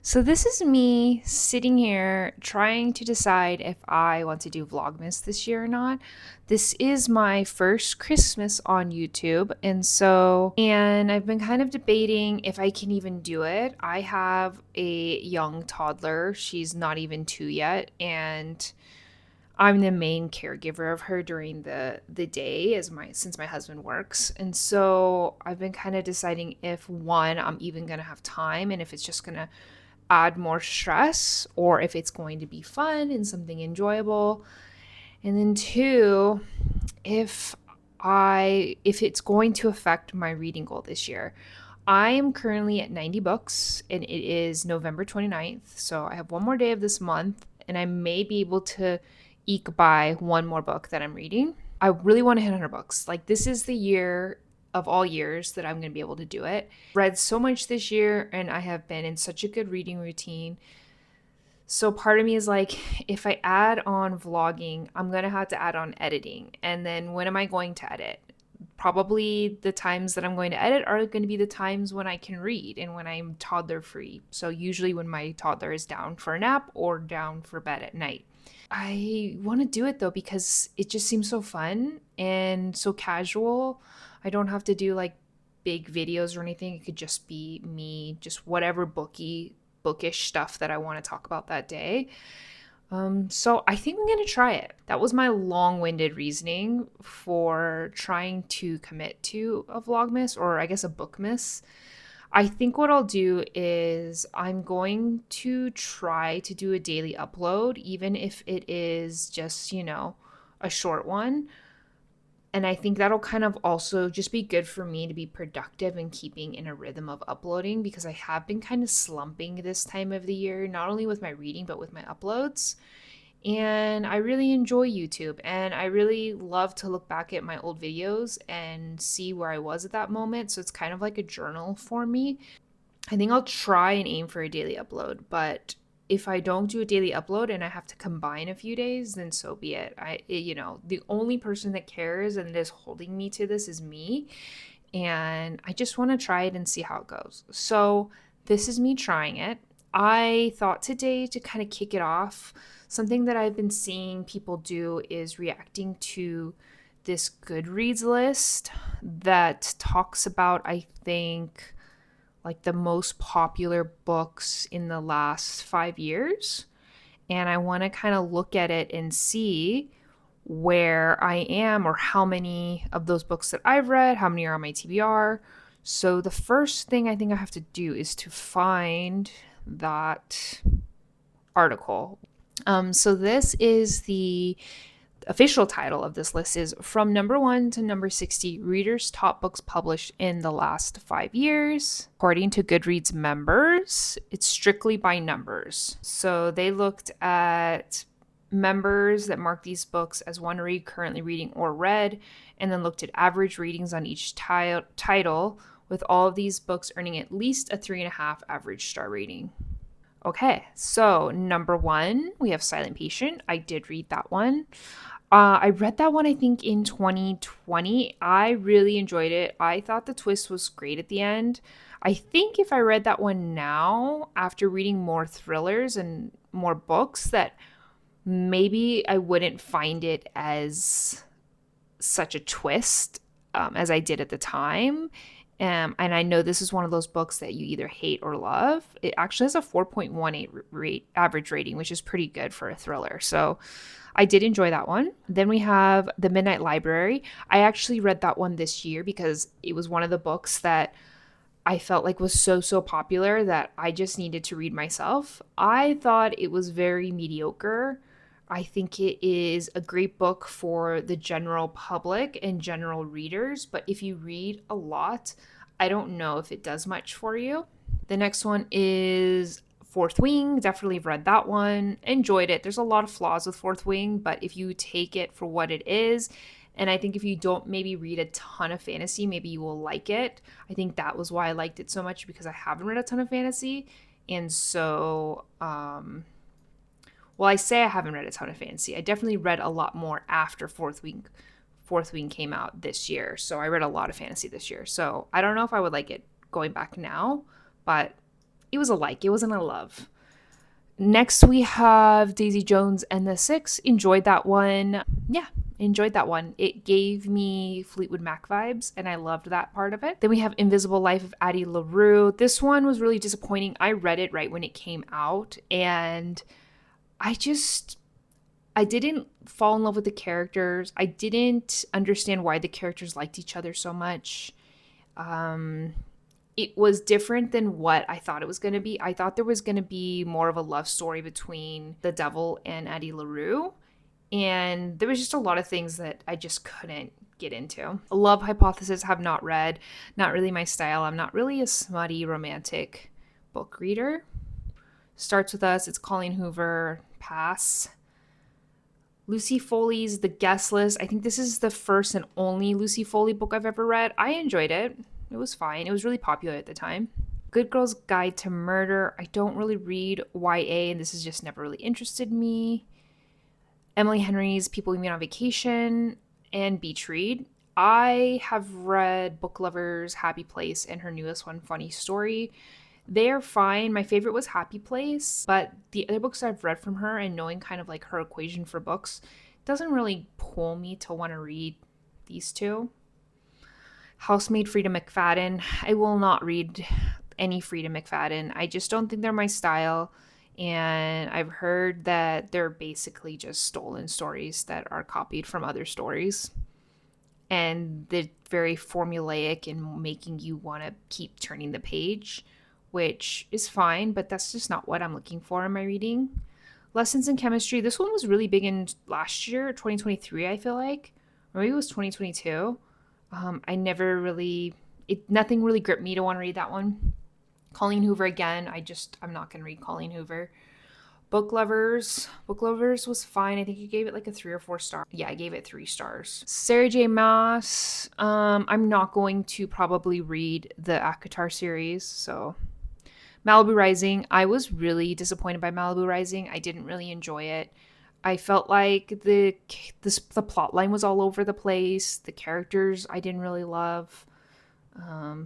So this is me sitting here trying to decide if I want to do Vlogmas this year or not. This is my first Christmas on YouTube, and I've been kind of debating if I can even do it. I have a young toddler. She's not even 2 yet, and I'm the main caregiver of her during the day as my since my husband works. And so I've been kind of deciding if one, I'm even going to have time and if it's just going to add more stress or if it's going to be fun and something enjoyable. And then two, if if it's going to affect my reading goal this year. I am currently at 90 books and it is November 29th. So I have one more day of this month and I may be able to eke by one more book that I'm reading. I really want to hit 100 books. Like, this is the year of all years that I'm going to be able to do it. Read so much this year and I have been in such a good reading routine. So part of me is like, if I add on vlogging, I'm going to have to add on editing. And then when am I going to edit? Probably the times that I'm going to edit are going to be the times when I can read and when I'm toddler free. So usually when my toddler is down for a nap or down for bed at night. I want to do it though because it just seems so fun and so casual. I don't have to do like big videos or anything. It could just be me, just whatever bookish stuff that I want to talk about that day. So I think I'm gonna try it. That was my long-winded reasoning for trying to commit to a Vlogmas, or I guess a Bookmas. I think what I'll do is I'm going to try to do a daily upload, even if it is just, a short one. And I think that'll kind of also just be good for me to be productive and keeping in a rhythm of uploading because I have been kind of slumping this time of the year, not only with my reading, but with my uploads. And I really enjoy YouTube and I really love to look back at my old videos and see where I was at that moment. So it's kind of like a journal for me. I think I'll try and aim for a daily upload, but if I don't do a daily upload and I have to combine a few days, then so be it. The only person that cares and is holding me to this is me, and I just want to try it and see how it goes. So, this is me trying it. I thought today to kind of kick it off, something that I've been seeing people do is reacting to this Goodreads list that talks about, I think, like the most popular books in the last 5 years. And I want to kind of look at it and see where I am or how many of those books that I've read, how many are on my TBR. So the first thing I think I have to do is to find that article. So this is the official title of this list is From Number 1 to Number 60 Readers' Top Books Published in the Last 5 Years. According to Goodreads members, it's strictly by numbers. So they looked at members that marked these books as one read, currently reading, or read, and then looked at average readings on each title, with all of these books earning at least a 3.5 average star rating. Okay, so number 1, we have Silent Patient. I did read that one. I read that one, I think, in 2020. I really enjoyed it. I thought the twist was great at the end. I think if I read that one now, after reading more thrillers and more books, that maybe I wouldn't find it as such a twist as I did at the time. And I know this is one of those books that you either hate or love. It actually has a 4.18 average rating, which is pretty good for a thriller. So I did enjoy that one. Then we have The Midnight Library. I actually read that one this year because it was one of the books that I felt like was so popular that I just needed to read myself. I thought it was very mediocre. I think it is a great book for the general public and general readers, but if you read a lot, I don't know if it does much for you. The next one is Fourth Wing. Definitely read that one. Enjoyed it. There's a lot of flaws with Fourth Wing, but if you take it for what it is, and I think if you don't maybe read a ton of fantasy, maybe you will like it. I think that was why I liked it so much because I haven't read a ton of fantasy. And so, well, I say I haven't read a ton of fantasy. I definitely read a lot more after Fourth Wing. Fourth Wing came out this year. So I read a lot of fantasy this year. So I don't know if I would like it going back now, but it was a like, it wasn't a love. Next, we have Daisy Jones and the Six. Enjoyed that one. Yeah, enjoyed that one. It gave me Fleetwood Mac vibes, and I loved that part of it. Then we have Invisible Life of Addie LaRue. This one was really disappointing. I read it right when it came out, and I didn't fall in love with the characters. I didn't understand why the characters liked each other so much. It was different than what I thought it was going to be. I thought there was going to be more of a love story between the devil and Addie LaRue. And there was just a lot of things that I just couldn't get into. Love Hypothesis, have not read. Not really my style. I'm not really a smutty romantic book reader. Starts With Us, it's Colleen Hoover, pass. Lucy Foley's The Guest List. I think this is the first and only Lucy Foley book I've ever read. I enjoyed it. It was fine. It was really popular at the time. Good Girl's Guide to Murder. I don't really read YA, and this has just never really interested me. Emily Henry's People We Meet on Vacation and Beach Read. I have read Book Lovers, Happy Place, and her newest one, Funny Story. They're fine. My favorite was Happy Place, but the other books I've read from her and knowing kind of like her equation for books doesn't really pull me to want to read these two. Housemaid Frida McFadden. I will not read any Frida McFadden. I just don't think they're my style. And I've heard that they're basically just stolen stories that are copied from other stories. And they're very formulaic in making you want to keep turning the page, which is fine, but that's just not what I'm looking for in my reading. Lessons in Chemistry. This one was really big in last year, 2023, I feel like. Or maybe it was 2022. Nothing really gripped me to want to read that one. Colleen Hoover again. I'm not going to read Colleen Hoover. Book Lovers was fine. I think you gave it like a 3 or 4 star. Yeah, I gave it 3 stars. Sarah J Maas. I'm not going to probably read the ACOTAR series. So Malibu Rising. I was really disappointed by Malibu Rising. I didn't really enjoy it. I felt like the plot line was all over the place. The characters I didn't really love.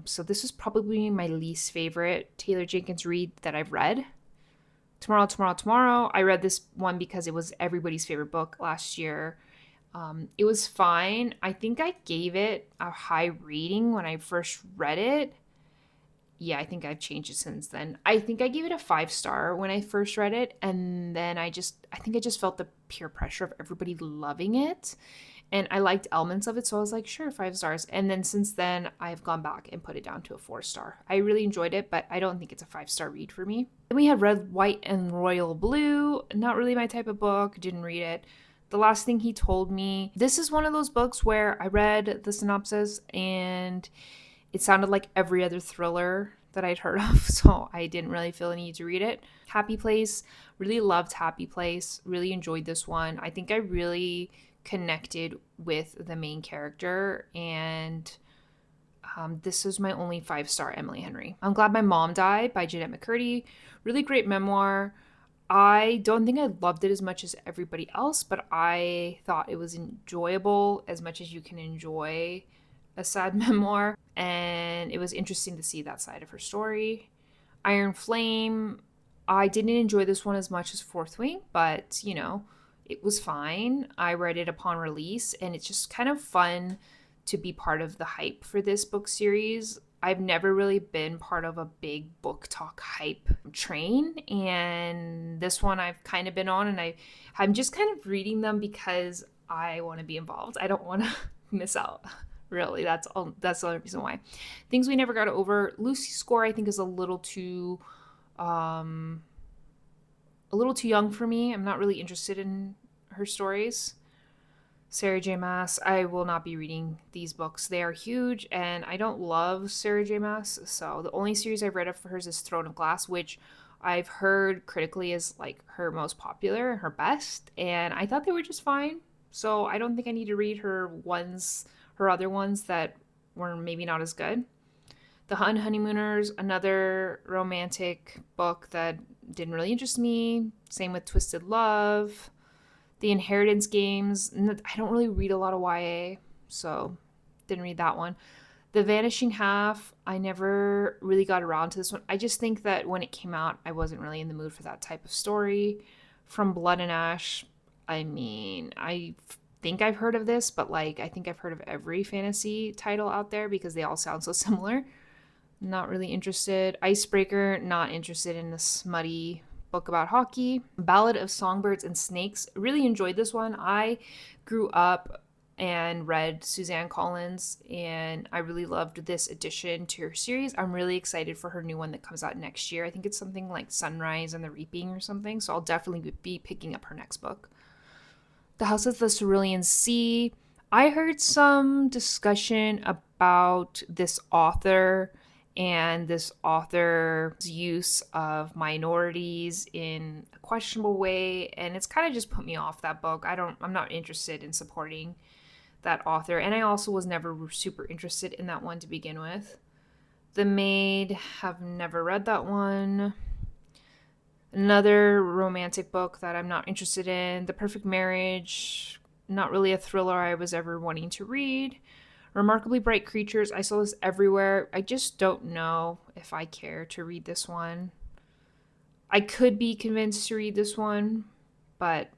So this is probably my least favorite Taylor Jenkins Reid that I've read. Tomorrow. I read this one because it was everybody's favorite book last year. It was fine. I think I gave it a high rating when I first read it. Yeah, I think I've changed it since then. I think I gave it a 5 star when I first read it. And then I think I just felt the peer pressure of everybody loving it. And I liked elements of it. So I was like, sure, 5 stars. And then since then, I've gone back and put it down to a 4 star. I really enjoyed it, but I don't think it's a 5 star read for me. Then we had Red, White, and Royal Blue. Not really my type of book. Didn't read it. The Last Thing He Told Me. This is one of those books where I read the synopsis and it sounded like every other thriller that I'd heard of, so I didn't really feel a need to read it. Happy Place. Really loved Happy Place. Really enjoyed this one. I think I really connected with the main character, and this is my only 5 star Emily Henry. I'm Glad My Mom Died by Jeanette McCurdy. Really great memoir. I don't think I loved it as much as everybody else, but I thought it was enjoyable as much as you can enjoy a sad memoir, and it was interesting to see that side of her story. Iron Flame. I didn't enjoy this one as much as Fourth Wing, but it was fine. I read it upon release, and it's just kind of fun to be part of the hype for this book series. I've never really been part of a big book talk hype train, and this one I've kind of been on, and I'm just kind of reading them because I want to be involved. I don't want to miss out. Really, that's the only reason why. Things We Never Got Over. Lucy's score, I think, is a little too young for me. I'm not really interested in her stories. Sarah J Maas. I will not be reading these books. They are huge, and I don't love Sarah J Maas. So the only series I've read of hers is Throne of Glass, which I've heard critically is like her most popular and her best, and I thought they were just fine. So I don't think I need to read her other ones that were maybe not as good. The Honeymooners, another romantic book that didn't really interest me. Same with Twisted Love. The Inheritance Games. I don't really read a lot of YA, so didn't read that one. The Vanishing Half, I never really got around to this one. I just think that when it came out, I wasn't really in the mood for that type of story. From Blood and Ash, I mean, I think I've heard of this, but like I think I've heard of every fantasy title out there because they all sound so similar. Not really interested. Icebreaker, not interested in a smutty book about hockey. Ballad of Songbirds and Snakes, really enjoyed this one. I grew up and read Suzanne Collins, and I really loved this addition to her series. I'm really excited for her new one that comes out next year. I think it's something like Sunrise and the Reaping or something, so I'll definitely be picking up her next book. The House of the Cerulean Sea. I heard some discussion about this author and this author's use of minorities in a questionable way, and it's kind of just put me off that book. I'm not interested in supporting that author, and I also was never super interested in that one to begin with. The Maid, have never read that one. Another romantic book that I'm not interested in. The Perfect Marriage, not really a thriller I was ever wanting to read. Remarkably Bright Creatures, I saw this everywhere. I just don't know if I care to read this one. I could be convinced to read this one, but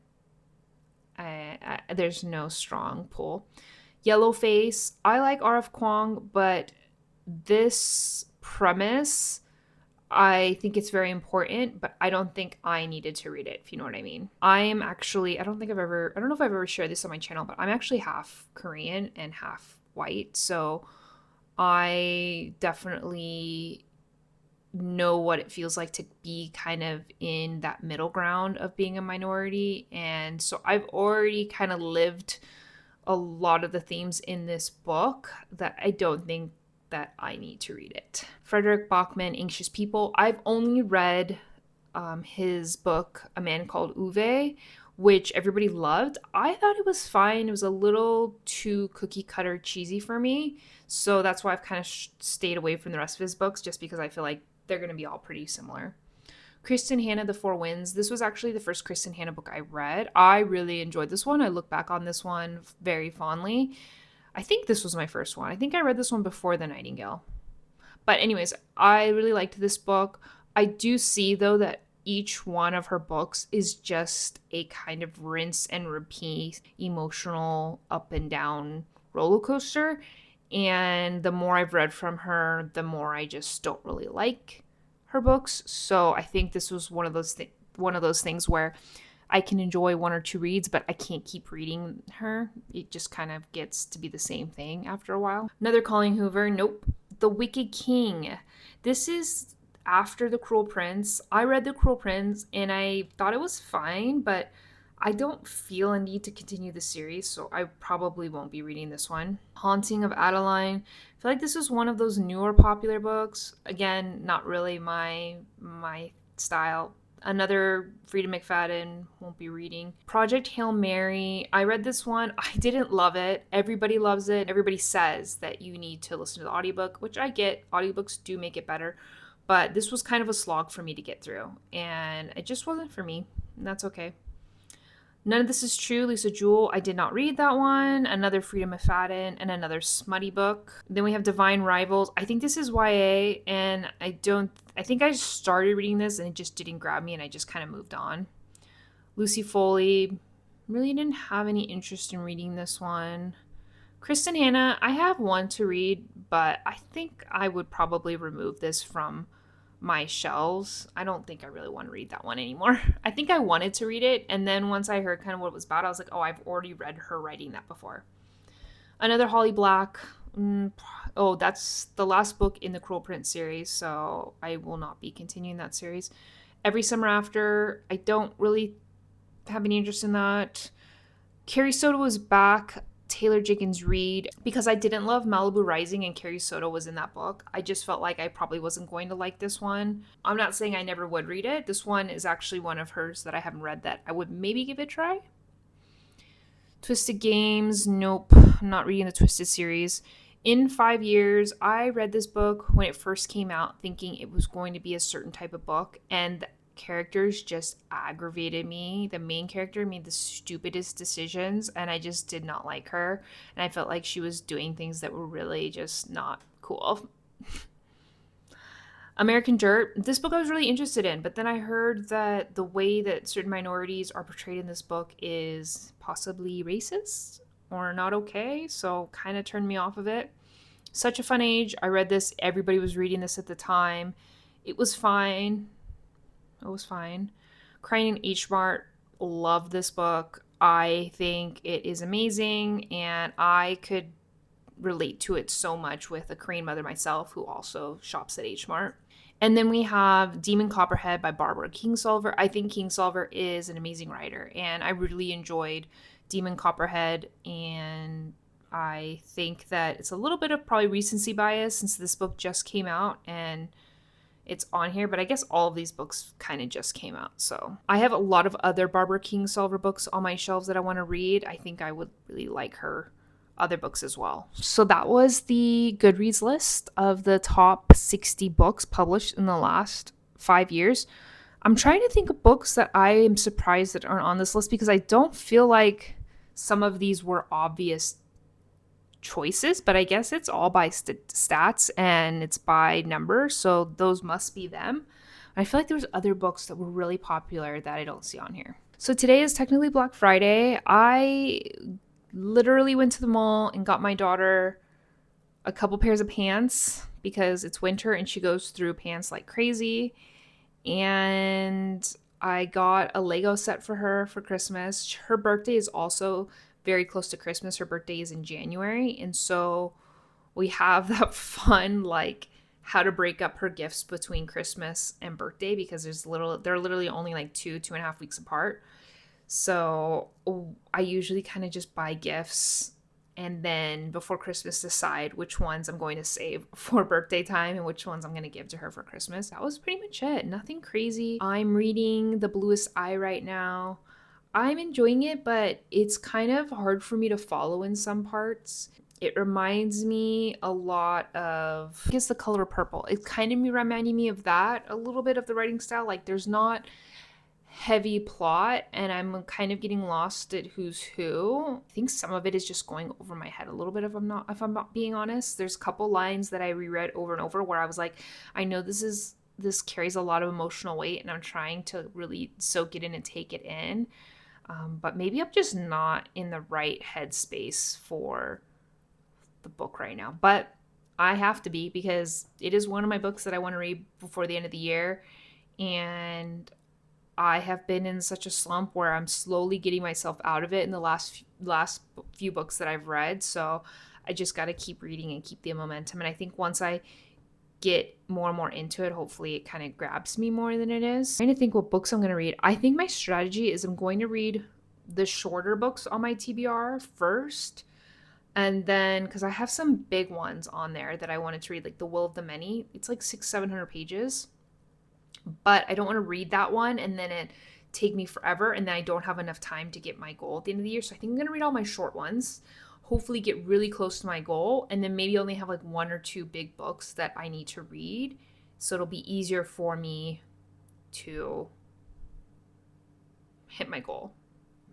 there's no strong pull. Yellow Face, I like R.F. Kuang, but this premise, I think it's very important, but I don't think I needed to read it, if you know what I mean. I am actually, I don't know if I've ever shared this on my channel, but I'm actually half Korean and half white. So I definitely know what it feels like to be kind of in that middle ground of being a minority. And so I've already kind of lived a lot of the themes in this book that I don't think that I need to read it. Frederick Bachman, Anxious People. I've only read his book, A Man Called Uwe, which everybody loved. I thought it was fine. It was a little too cookie cutter cheesy for me. So that's why I've kind of stayed away from the rest of his books, just because I feel like they're going to be all pretty similar. Kristen Hanna, The Four Winds. This was actually the first Kristen Hanna book I read. I really enjoyed this one. I look back on this one very fondly. I think this was my first one. I think I read this one before The Nightingale. But anyways, I really liked this book. I do see, though, that each one of her books is just a kind of rinse and repeat emotional up and down roller coaster. And the more I've read from her, the more I just don't really like her books. So I think this was one of those things where I can enjoy one or two reads, but I can't keep reading her. It just kind of gets to be the same thing after a while. Another Colleen Hoover. Nope. The Wicked King. This is after The Cruel Prince. I read The Cruel Prince and I thought it was fine, but I don't feel a need to continue the series, so I probably won't be reading this one. Haunting of Adeline. I feel like this is one of those newer popular books. Again, not really my style. Another Frida McFadden, won't be reading. Project Hail Mary. I read this one. I didn't love it. Everybody loves it. Everybody says that you need to listen to the audiobook, which I get. Audiobooks do make it better. But this was kind of a slog for me to get through. And it just wasn't for me. And that's okay. None of This Is True, Lisa Jewell. I did not read that one. Another Frida McFadden and another smutty book. Then we have Divine Rivals. I think this is YA, and I think I started reading this and it just didn't grab me and I just kind of moved on. Lucy Foley. Really didn't have any interest in reading this one. Kristen Hanna. I have one to read, but I think I would probably remove this from my shelves. I don't think I really want to read that one anymore. I think I wanted to read it, and then once I heard kind of what it was about, I was like, oh, I've already read her writing that before. Another Holly Black. Oh, that's the last book in the Cruel Prince series, so I will not be continuing that series. Every Summer After. I don't really have any interest in that. Carrie Soto was back. Taylor Jenkins Reid, because I didn't love Malibu Rising and Carrie Soto was in that book. I just felt like I probably wasn't going to like this one. I'm not saying I never would read it. This one is actually one of hers that I haven't read that I would maybe give it a try. Twisted Games. Nope. I'm not reading the Twisted series. In 5 years, I read this book when it first came out thinking it was going to be a certain type of book, and characters just aggravated me. The main character made the stupidest decisions and I just did not like her, and I felt like she was doing things that were really just not cool. American Dirt. This book I was really interested in, but then I heard that the way that certain minorities are portrayed in this book is possibly racist or not okay, so kind of turned me off of it. Such a fun age. I read this. Everybody was reading this at the time. It was fine. It was fine. Crying in H Mart. Love this book. I think it is amazing, and I could relate to it so much with a Korean mother myself who also shops at H Mart. And then we have Demon Copperhead by Barbara Kingsolver. I think Kingsolver is an amazing writer, and I really enjoyed Demon Copperhead. And I think that it's a little bit of probably recency bias since this book just came out and it's on here, but I guess all of these books kind of just came out. So I have a lot of other Barbara Kingsolver books on my shelves that I want to read. I think I would really like her other books as well. So that was the Goodreads list of the top 60 books published in the last 5 years. I'm trying to think of books that I am surprised that aren't on this list because I don't feel like some of these were obvious choices, but I guess it's all by stats and it's by number, so those must be them. I feel like there was other books that were really popular that I don't see on here. So today is technically Black Friday. I literally went to the mall and got my daughter a couple pairs of pants because it's winter and she goes through pants like crazy. And I got a Lego set for her for Christmas. Her birthday is also very close to Christmas. Her birthday is in January. And so we have that fun, like, how to break up her gifts between Christmas and birthday because they're literally only like 2.5 weeks apart. So I usually kind of just buy gifts and then before Christmas decide which ones I'm going to save for birthday time and which ones I'm going to give to her for Christmas. That was pretty much it. Nothing crazy. I'm reading The Bluest Eye right now. I'm enjoying it, but it's kind of hard for me to follow in some parts. It reminds me a lot of, I guess, The Color Purple. It's kind of reminding me of that, a little bit of the writing style. Like there's not heavy plot and I'm kind of getting lost at who's who. I think some of it is just going over my head a little bit if I'm not being honest. There's a couple lines that I reread over and over where I was like, I know this carries a lot of emotional weight and I'm trying to really soak it in and take it in. But maybe I'm just not in the right headspace for the book right now. But I have to be because it is one of my books that I want to read before the end of the year. And I have been in such a slump where I'm slowly getting myself out of it in the last few books that I've read. So I just got to keep reading and keep the momentum. And I think once I get more and more into it, hopefully it kind of grabs me more than it is. I'm trying to think what books I'm going to read. I think my strategy is I'm going to read the shorter books on my TBR first. And then, because I have some big ones on there that I wanted to read, like The Will of the Many. It's like 600-700 pages. But I don't want to read that one and then it take me forever and then I don't have enough time to get my goal at the end of the year. So I think I'm going to read all my short ones, hopefully get really close to my goal, and then maybe only have like 1 or 2 big books that I need to read. So it'll be easier for me to hit my goal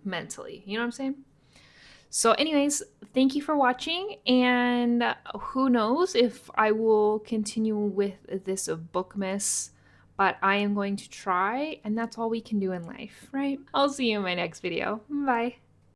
mentally. You know what I'm saying? So anyways, thank you for watching, and who knows if I will continue with this Bookmas, but I am going to try, and that's all we can do in life, right? I'll see you in my next video. Bye.